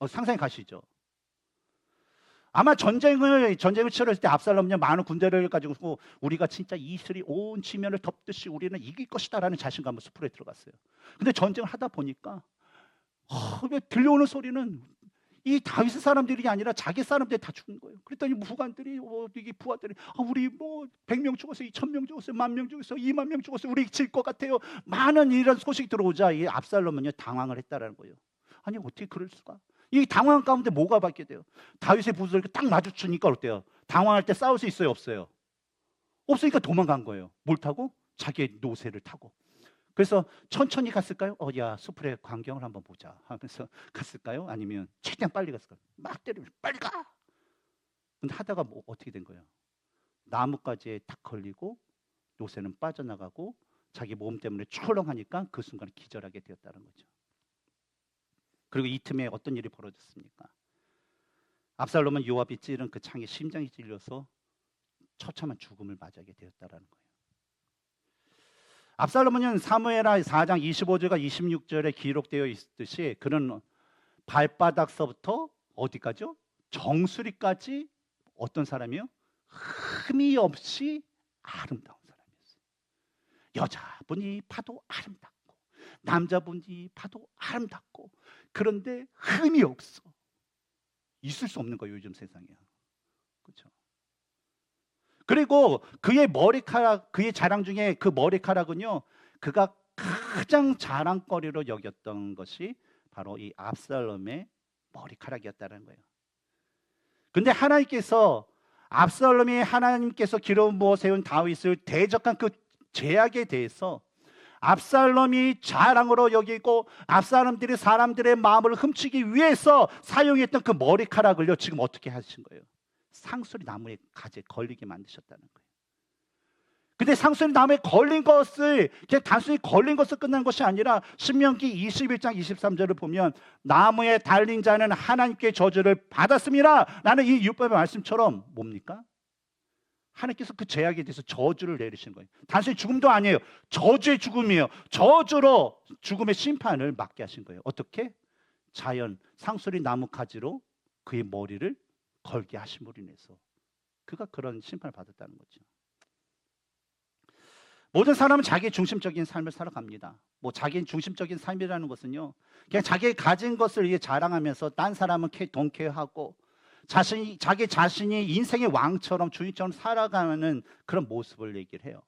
상상이 가시죠? 아마 전쟁을 치렀을 때 압살롬은 많은 군대를 가지고 우리가 진짜 이슬이 온 지면을 덮듯이 우리는 이길 것이다라는 자신감으로 숲으로 들어갔어요. 근데 전쟁을 하다 보니까 왜 들려오는 소리는 이 다윗의 사람들이 아니라 자기 사람들이 다 죽은 거예요. 그랬더니 후관들이 이게 부하들이 우리 뭐 100명 죽었어요, 2000명 죽었어요, 10,000명 죽었어요, 20,000명 죽었어요, 우리 질 것 같아요. 많은 이런 소식이 들어오자 이 압살롬은요 당황을 했다라는 거예요. 아니 어떻게 그럴 수가? 이 당황 가운데 뭐가 받게 돼요? 다윗의 부하들과 딱 마주치니까 어때요? 당황할 때 싸울 수 있어요, 없어요? 없으니까 도망간 거예요. 뭘 타고? 자기의 노새를 타고. 그래서 천천히 갔을까요? 야 수풀의 광경을 한번 보자 하면서 갔을까요? 아니면 최대한 빨리 갔을까요? 막 때리면서 빨리 가! 근데 하다가 뭐 어떻게 된 거예요? 나뭇가지에 딱 걸리고 노새는 빠져나가고 자기 몸 때문에 출렁하니까 그 순간 기절하게 되었다는 거죠. 그리고 이 틈에 어떤 일이 벌어졌습니까? 압살롬은 요압이 찌른 그 창에 심장이 찔려서 처참한 죽음을 맞이하게 되었다는 거예요. 압살롬은 사무엘하 4장 25절과 26절에 기록되어 있듯이 그는 발바닥서부터 어디까지요? 정수리까지 어떤 사람이요? 흠이 없이 아름다운 사람이었어요. 여자분이 봐도 아름답고 남자분이 봐도 아름답고 그런데 흠이 없어. 있을 수 없는 거예요, 요즘 세상에. 그렇죠? 그리고 그의 머리카락, 그의 자랑 중에 그 머리카락은요 그가 가장 자랑거리로 여겼던 것이 바로 이 압살롬의 머리카락이었다는 거예요. 근데 하나님께서 압살롬이 하나님께서 기름 부어 세운 다윗을 대적한 그 죄악에 대해서 압살롬이 자랑으로 여기고 압살롬들이 사람들의 마음을 훔치기 위해서 사용했던 그 머리카락을요, 지금 어떻게 하신 거예요? 상수리 나무에 가지에 걸리게 만드셨다는 거예요. 근데 상수리 나무에 걸린 것을 그냥 단순히 걸린 것을 끝난 것이 아니라 신명기 21장 23절을 보면 나무에 달린 자는 하나님께 저주를 받았습니다 라는 이 율법의 말씀처럼 뭡니까? 하나님께서 그 죄악에 대해서 저주를 내리신 거예요. 단순히 죽음도 아니에요. 저주의 죽음이에요. 저주로 죽음의 심판을 맞게 하신 거예요. 어떻게? 자연 상수리 나무 가지로 그의 머리를 걸게 하심으로 인해서 그가 그런 심판을 받았다는 거죠. 모든 사람은 자기 중심적인 삶을 살아갑니다. 뭐 자기 중심적인 삶이라는 것은요, 그냥 자기 가진 것을 위해 자랑하면서 딴 사람은 동케하고 자기 자신이 인생의 왕처럼 주인처럼 살아가는 그런 모습을 얘기를 해요.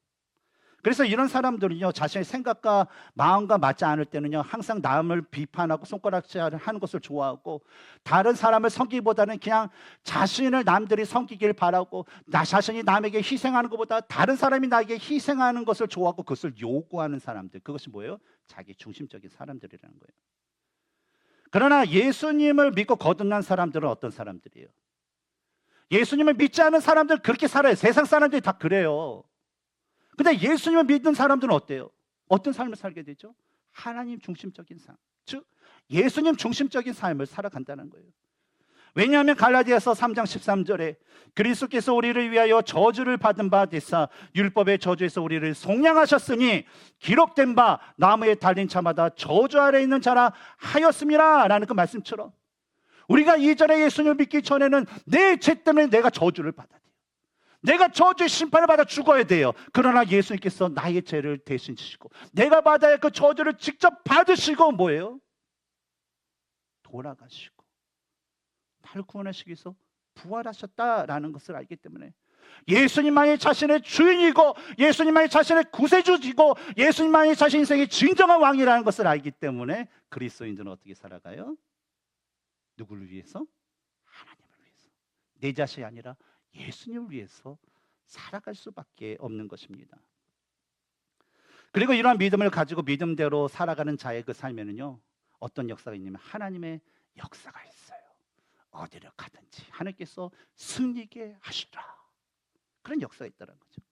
그래서 이런 사람들은요, 자신의 생각과 마음과 맞지 않을 때는요, 항상 남을 비판하고 손가락질하는 것을 좋아하고 다른 사람을 섬기기보다는 그냥 자신을 남들이 섬기길 바라고 나 자신이 남에게 희생하는 것보다 다른 사람이 나에게 희생하는 것을 좋아하고 그것을 요구하는 사람들, 그것이 뭐예요? 자기 중심적인 사람들이라는 거예요. 그러나 예수님을 믿고 거듭난 사람들은 어떤 사람들이에요? 예수님을 믿지 않은 사람들은 그렇게 살아요. 세상 사람들이 다 그래요. 근데 예수님을 믿는 사람들은 어때요? 어떤 삶을 살게 되죠? 하나님 중심적인 삶, 즉 예수님 중심적인 삶을 살아간다는 거예요. 왜냐하면 갈라디아서 3장 13절에 그리스도께서 우리를 위하여 저주를 받은 바 되사 율법의 저주에서 우리를 속량하셨으니 기록된 바 나무에 달린 자마다 저주 아래 있는 자라 하였습니다 라는 그 말씀처럼 우리가 이전에 예수님을 믿기 전에는 내 죄 때문에 내가 저주를 받아야 돼요. 내가 저주의 심판을 받아 죽어야 돼요. 그러나 예수님께서 나의 죄를 대신 지시고 내가 받아야 할 그 저주를 직접 받으시고 뭐예요? 돌아가시고 나를 구원하시기 위해서 부활하셨다라는 것을 알기 때문에 예수님만이 자신의 주인이고 예수님만이 자신의 구세주이고 예수님만이 자신 인생의 진정한 왕이라는 것을 알기 때문에 그리스도인들은 어떻게 살아가요? 누구를 위해서? 하나님을 위해서. 내 자신이 아니라 예수님을 위해서 살아갈 수밖에 없는 것입니다. 그리고 이러한 믿음을 가지고 믿음대로 살아가는 자의 그 삶에는요, 어떤 역사가 있냐면 하나님의 역사가 있어요. 어디를 가든지 하나님께서 승리게 하시라. 그런 역사가 있다는 거죠.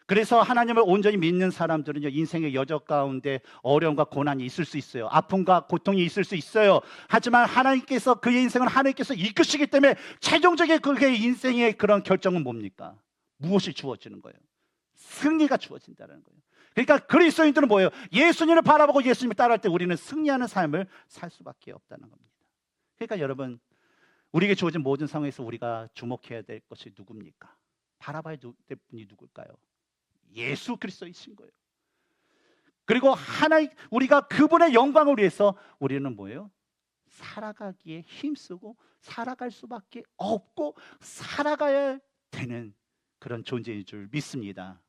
그래서 하나님을 온전히 믿는 사람들은요, 인생의 여정 가운데 어려움과 고난이 있을 수 있어요. 아픔과 고통이 있을 수 있어요. 하지만 하나님께서 그의 인생을 하나님께서 이끄시기 때문에 최종적인 그의 인생의 그런 결정은 뭡니까? 무엇이 주어지는 거예요? 승리가 주어진다는 거예요. 그러니까 그리스도인들은 뭐예요? 예수님을 바라보고 예수님을 따라할 때 우리는 승리하는 삶을 살 수밖에 없다는 겁니다. 그러니까 여러분, 우리에게 주어진 모든 상황에서 우리가 주목해야 될 것이 누굽니까? 바라봐야 될 분이 누굴까요? 예수 그리스도이신 거예요. 그리고 우리가 그분의 영광을 위해서 우리는 뭐예요? 살아가기에 힘쓰고 살아갈 수밖에 없고 살아가야 되는 그런 존재인 줄 믿습니다.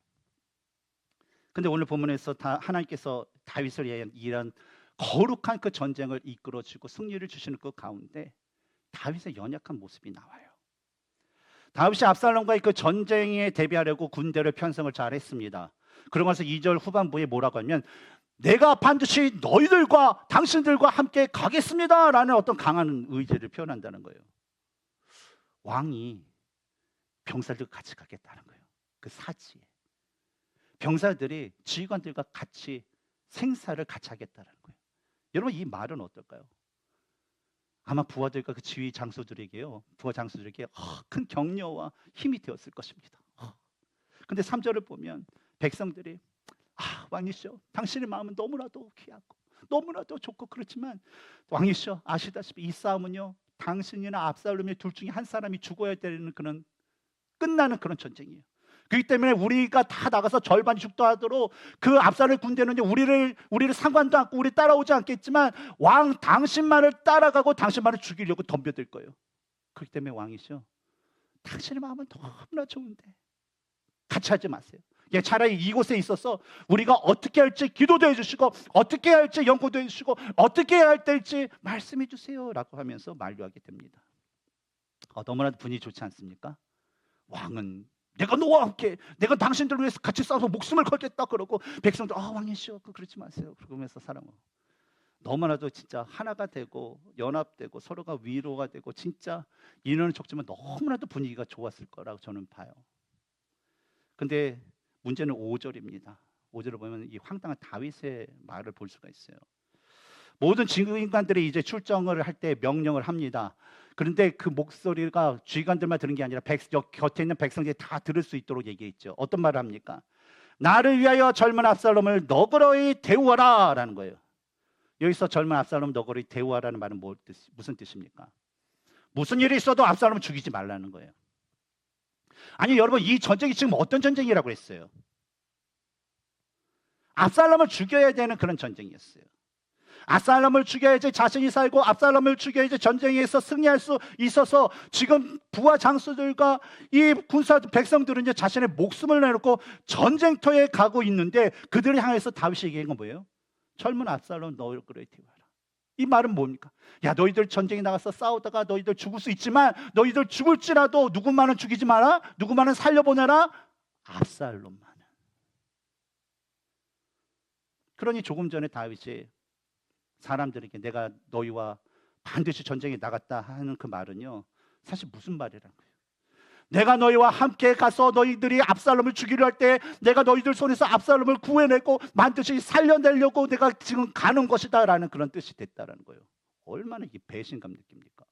근데 오늘 본문에서 하나님께서 다윗을 위한 이런 거룩한 그 전쟁을 이끌어주고 승리를 주시는 그 가운데 다윗의 연약한 모습이 나와요. 다윗이 압살롬과의 그 전쟁에 대비하려고 군대를 편성을 잘 했습니다. 그러면서 2절 후반부에 뭐라고 하면 내가 반드시 너희들과 당신들과 함께 가겠습니다 라는 어떤 강한 의지를 표현한다는 거예요. 왕이 병사들과 같이 가겠다는 거예요. 그 사지에 병사들이 지휘관들과 같이 생사를 같이 하겠다는 거예요. 여러분, 이 말은 어떨까요? 아마 부하들과 그 지휘 장수들에게요, 부하 장수들에게 큰 격려와 힘이 되었을 것입니다. 근데 3절을 보면 백성들이 왕이시여, 당신의 마음은 너무나도 귀하고 너무나도 좋고 그렇지만 왕이시여, 아시다시피 이 싸움은요, 당신이나 압살롬의 둘 중에 한 사람이 죽어야 되는 그런 끝나는 그런 전쟁이에요. 그렇기 때문에 우리가 다 나가서 절반이 죽다 하도록 그 압살의 군대는요, 우리를 상관도 않고 우리 따라오지 않겠지만 왕 당신만을 따라가고 당신만을 죽이려고 덤벼들 거예요. 그렇기 때문에 왕이시여, 당신의 마음은 너무나 좋은데 같이 하지 마세요. 예, 차라리 이곳에 있어서 우리가 어떻게 할지 기도도 해주시고 어떻게 할지 연구도 해주시고 어떻게 해야 될지 말씀해 주세요 라고 하면서 만류하게 됩니다. 너무나도 분위기 좋지 않습니까? 왕은 내가 너와 함께 내가 당신들을 위해서 같이 싸워서 목숨을 걸겠다 그러고 백성들 왕이시여 그러지 마세요 그러면서 살아가고 너무나도 진짜 하나가 되고 연합되고 서로가 위로가 되고 진짜 인원은 적지만 너무나도 분위기가 좋았을 거라고 저는 봐요. 근데 문제는 5절입니다. 5절을 보면 이 황당한 다윗의 말을 볼 수가 있어요. 모든 지휘관들이 이제 출정을 할 때 명령을 합니다. 그런데 그 목소리가 지휘관들만 들은 게 아니라 곁에 있는 백성들이 다 들을 수 있도록 얘기했죠. 어떤 말을 합니까? 나를 위하여 젊은 압살롬을 너그러이 대우하라 라는 거예요. 여기서 젊은 압살롬 너그러이 대우하라는 말은 무슨 뜻입니까? 무슨 일이 있어도 압살롬을 죽이지 말라는 거예요. 아니 여러분 이 전쟁이 지금 어떤 전쟁이라고 했어요? 압살롬을 죽여야 되는 그런 전쟁이었어요. 압살롬을 죽여야지 자신이 살고 압살롬을 죽여야지 전쟁에서 승리할 수 있어서 지금 부하 장수들과 이 군사 백성들은 자신의 목숨을 내놓고 전쟁터에 가고 있는데 그들을 향해서 다윗이 얘기한 건 뭐예요? 젊은 압살롬 너를 그래 대우하라. 이 말은 뭡니까? 야 너희들 전쟁에 나가서 싸우다가 너희들 죽을 수 있지만 너희들 죽을지라도 누구만은 죽이지 마라. 누구만은 살려보내라. 압살롬만은. 그러니 조금 전에 다윗이 사람들에게 내가 너희와 반드시 전쟁에 나갔다 하는 그 말은요 사실 무슨 말이라는 거예요? 내가 너희와 함께 가서 너희들이 압살롬을 죽이려 할 때 내가 너희들 손에서 압살롬을 구해내고 반드시 살려내려고 내가 지금 가는 것이다 라는 그런 뜻이 됐다라는 거예요. 얼마나 이 배신감 느낍니까?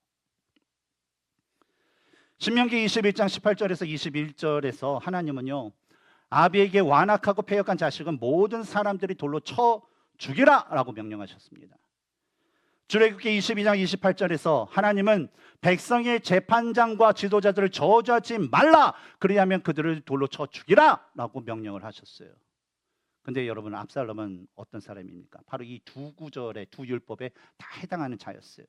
신명기 21장 18절에서 21절에서 하나님은요 아비에게 완악하고 패역한 자식은 모든 사람들이 돌로 쳐 죽이라 라고 명령하셨습니다. 출애굽기 22장 28절에서 하나님은 백성의 재판장과 지도자들을 저주하지 말라 그리하면 그들을 돌로 쳐 죽이라 라고 명령을 하셨어요. 근데 여러분 압살롬은 어떤 사람입니까? 바로 이 두 구절의 두 율법에 다 해당하는 자였어요.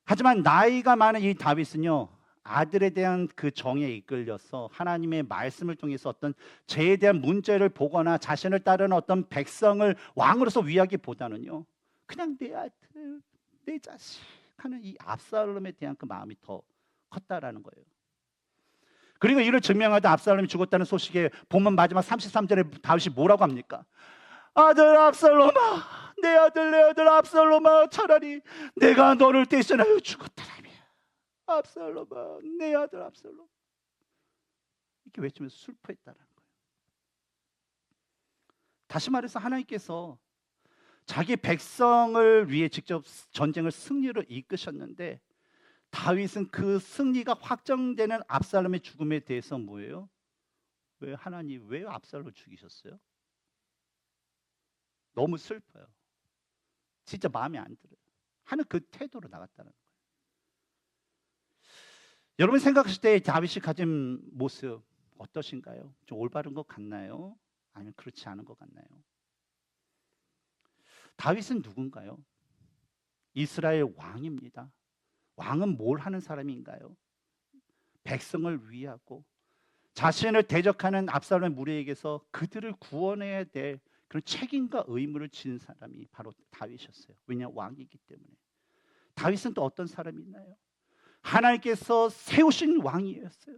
하지만 나이가 많은 이 다윗은요 아들에 대한 그 정에 이끌려서 하나님의 말씀을 통해서 어떤 죄에 대한 문제를 보거나 자신을 따르는 어떤 백성을 왕으로서 위하기보다는요 그냥 내 아들, 내 자식 하는 이 압살롬에 대한 그 마음이 더 컸다라는 거예요. 그리고 이를 증명하다 압살롬이 죽었다는 소식에 보면 마지막 33절에 다윗이 뭐라고 합니까? 아들 압살롬아, 내 아들 압살롬아, 차라리 내가 너를 대신하여 죽었더라면 압살롬아, 내 아들 압살롬. 이렇게 외치면서 슬퍼했다는 거예요. 다시 말해서 하나님께서 자기 백성을 위해 직접 전쟁을 승리로 이끄셨는데 다윗은 그 승리가 확정되는 압살롬의 죽음에 대해서 뭐예요? 왜 하나님 왜 압살롬을 죽이셨어요? 너무 슬퍼요. 진짜 마음에 안 들어요. 하는 그 태도로 나갔다는 거예요. 여러분 생각하실 때 다윗이 가진 모습 어떠신가요? 좀 올바른 것 같나요? 아니면 그렇지 않은 것 같나요? 다윗은 누군가요? 이스라엘 왕입니다. 왕은 뭘 하는 사람인가요? 백성을 위하고 자신을 대적하는 압살롬의 무리에게서 그들을 구원해야 될 그런 책임과 의무를 지는 사람이 바로 다윗이었어요. 왜냐하면 왕이기 때문에. 다윗은 또 어떤 사람이 있나요? 하나님께서 세우신 왕이었어요.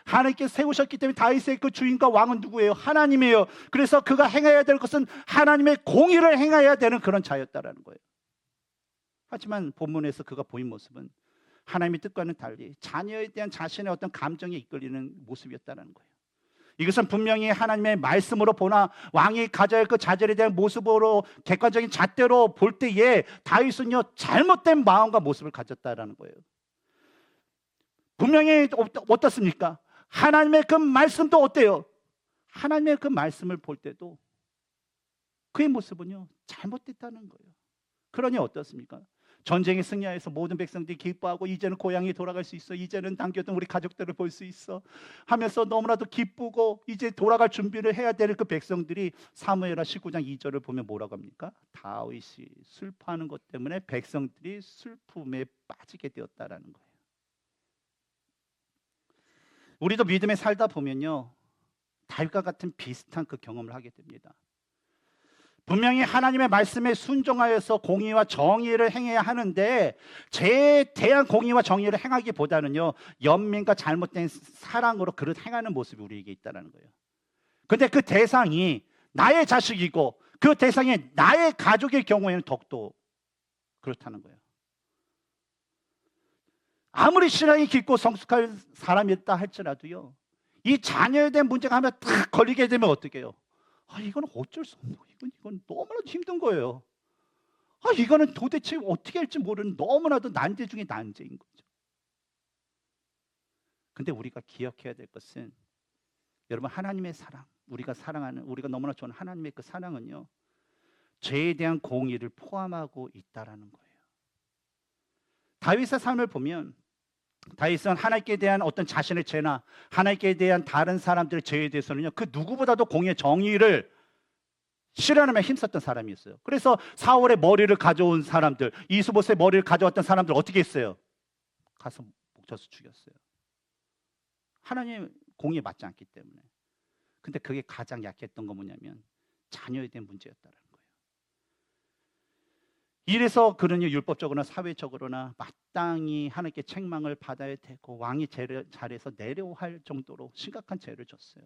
하나님께서 세우셨기 때문에 다윗의 그 주인과 왕은 누구예요? 하나님이에요. 그래서 그가 행해야 될 것은 하나님의 공의를 행해야 되는 그런 자였다라는 거예요. 하지만 본문에서 그가 보인 모습은 하나님의 뜻과는 달리 자녀에 대한 자신의 어떤 감정에 이끌리는 모습이었다는 거예요. 이것은 분명히 하나님의 말씀으로 보나 왕이 가져야 할 그 자질에 대한 모습으로 객관적인 잣대로 볼 때에 다윗은요 잘못된 마음과 모습을 가졌다라는 거예요. 분명히 어떻습니까? 하나님의 그 말씀도 어때요? 하나님의 그 말씀을 볼 때도 그의 모습은요 잘못됐다는 거예요. 그러니 어떻습니까? 전쟁에 승리하여서 모든 백성들이 기뻐하고 이제는 고향에 돌아갈 수 있어, 이제는 남겼던 우리 가족들을 볼 수 있어 하면서 너무나도 기쁘고 이제 돌아갈 준비를 해야 될 그 백성들이 사무엘하 19장 2절을 보면 뭐라고 합니까? 다윗이 슬퍼하는 것 때문에 백성들이 슬픔에 빠지게 되었다라는 거예요. 우리도 믿음에 살다 보면요 다윗과 같은 비슷한 그 경험을 하게 됩니다. 분명히 하나님의 말씀에 순종하여서 공의와 정의를 행해야 하는데 제대한 공의와 정의를 행하기보다는요, 연민과 잘못된 사랑으로 그릇 행하는 모습이 우리에게 있다는 거예요. 근데 그 대상이 나의 자식이고 그 대상이 나의 가족의 경우에는 더욱더 그렇다는 거예요. 아무리 신앙이 깊고 성숙한 사람이었다 할지라도요, 이 자녀에 대한 문제가 하나 딱 걸리게 되면 어떻게 해요? 이건 어쩔 수 없는 거예요. 이건 너무나도 힘든 거예요. 이거는 도대체 어떻게 할지 모르는 너무나도 난제 중에 난제인 거죠. 근데 우리가 기억해야 될 것은, 여러분, 하나님의 사랑, 우리가 사랑하는, 우리가 너무나 좋아하는 하나님의 그 사랑은요, 죄에 대한 공의를 포함하고 있다라는 거예요. 다윗의 삶을 보면 다윗은 하나님께 대한 어떤 자신의 죄나 하나님께 대한 다른 사람들의 죄에 대해서는요, 그 누구보다도 공의 정의를 실현하며 힘썼던 사람이었어요. 그래서 사울의 머리를 가져온 사람들, 이스보셋의 머리를 가져왔던 사람들 어떻게 했어요? 가서 목쳐서 죽였어요. 하나님 공의에 맞지 않기 때문에. 근데 그게 가장 약했던 건 뭐냐면 자녀에 대한 문제였다는 거예요. 이래서 그러니 율법적으로나 사회적으로나 마땅히 하나님께 책망을 받아야 되고 왕이 자리에서 내려할 정도로 심각한 죄를 졌어요.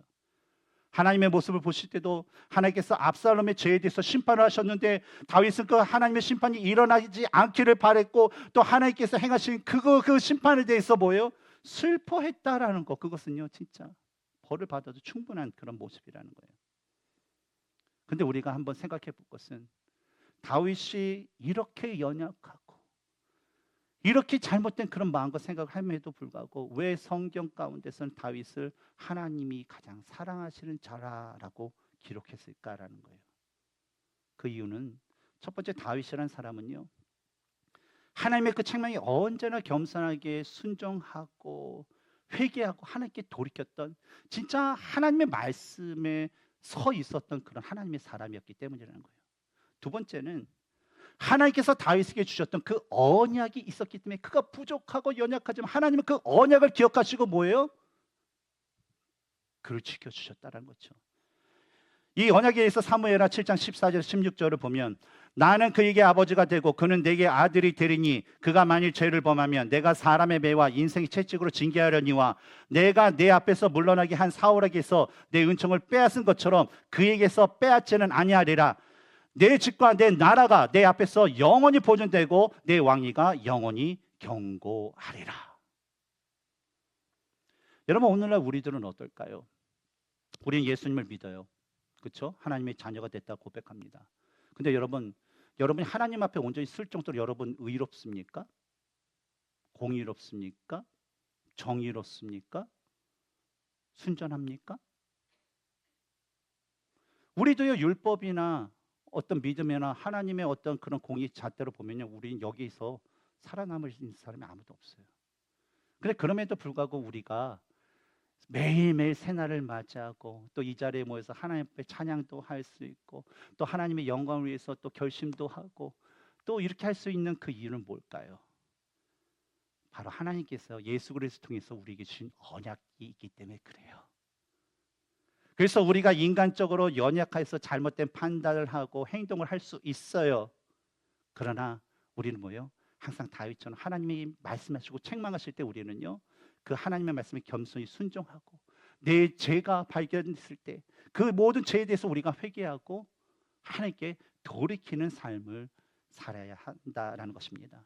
하나님의 모습을 보실 때도 하나님께서 압살롬의 죄에 대해서 심판을 하셨는데 다윗은 그 하나님의 심판이 일어나지 않기를 바랬고 또 하나님께서 행하신 그 심판에 대해서 뭐예요? 슬퍼했다라는 거. 그것은요, 진짜 벌을 받아도 충분한 그런 모습이라는 거예요. 근데 우리가 한번 생각해 볼 것은, 다윗이 이렇게 연약하고 이렇게 잘못된 그런 마음과 생각을 함에도 불구하고 왜 성경 가운데서는 다윗을 하나님이 가장 사랑하시는 자라라고 기록했을까라는 거예요. 그 이유는 첫 번째, 다윗이라는 사람은요, 하나님의 그 책망이 언제나 겸손하게 순종하고 회개하고 하나님께 돌이켰던, 진짜 하나님의 말씀에 서 있었던 그런 하나님의 사람이었기 때문이라는 거예요. 두 번째는 하나님께서 다윗에게 주셨던 그 언약이 있었기 때문에 그가 부족하고 연약하지만 하나님은 그 언약을 기억하시고 뭐예요? 그를 지켜주셨다는 거죠. 이 언약에 대해서 사무엘하 7장 14절 16절을 보면, 나는 그에게 아버지가 되고 그는 내게 아들이 되리니 그가 만일 죄를 범하면 내가 사람의 매와 인생의 채찍으로 징계하려니와 내가 내 앞에서 물러나게 한 사울에게서 내 은총을 빼앗은 것처럼 그에게서 빼앗지는 아니하리라. 내 집과 내 나라가 내 앞에서 영원히 보존되고 내 왕위가 영원히 경고하리라. 여러분, 오늘날 우리들은 어떨까요? 우리는 예수님을 믿어요. 그렇죠? 하나님의 자녀가 됐다 고백합니다. 근데 여러분이 하나님 앞에 온전히 쓸 정도로 여러분 의롭습니까? 공의롭습니까? 정의롭습니까? 순전합니까? 우리도요, 율법이나 어떤 믿음이나 하나님의 어떤 그런 공의 잣대로 보면요, 우리는 여기서 살아남을 수 있는 사람이 아무도 없어요. 근데 그럼에도 불구하고 우리가 매일매일 새날을 맞이하고 또 이 자리에 모여서 하나님 앞에 찬양도 할 수 있고 또 하나님의 영광을 위해서 또 결심도 하고 또 이렇게 할 수 있는 그 이유는 뭘까요? 바로 하나님께서 예수 그리스도 통해서 우리에게 주신 언약이 있기 때문에 그래요. 그래서 우리가 인간적으로 연약해서 잘못된 판단을 하고 행동을 할 수 있어요. 그러나 우리는 뭐예요? 항상 다윗처럼 하나님이 말씀하시고 책망하실 때 우리는요, 그 하나님의 말씀에 겸손히 순종하고 내 죄가 발견됐을 때 그 모든 죄에 대해서 우리가 회개하고 하나님께 돌이키는 삶을 살아야 한다라는 것입니다.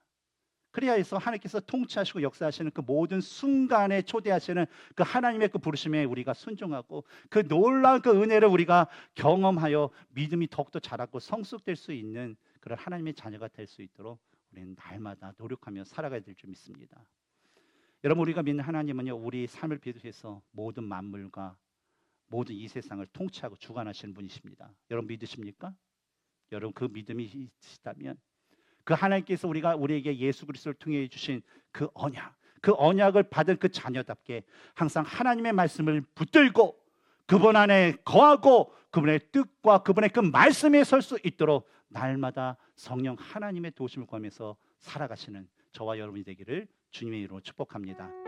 그래야 해서 하나님께서 통치하시고 역사하시는 그 모든 순간에 초대하시는 그 하나님의 그 부르심에 우리가 순종하고 그 놀라운 그 은혜를 우리가 경험하여 믿음이 더욱더 자라고 성숙될 수 있는 그런 하나님의 자녀가 될 수 있도록 우리는 날마다 노력하며 살아가야 될 줄 믿습니다. 여러분, 우리가 믿는 하나님은요, 우리 삶을 비롯해서 모든 만물과 모든 이 세상을 통치하고 주관하시는 분이십니다. 여러분 믿으십니까? 여러분 그 믿음이 있으시다면 그 하나님께서 우리에게 예수 그리스도를 통해 주신 그 언약을 받은 그 자녀답게 항상 하나님의 말씀을 붙들고 그분 안에 거하고 그분의 뜻과 그분의 그 말씀에 설 수 있도록 날마다 성령 하나님의 도우심을 구하면서 살아가시는 저와 여러분이 되기를 주님의 이름으로 축복합니다.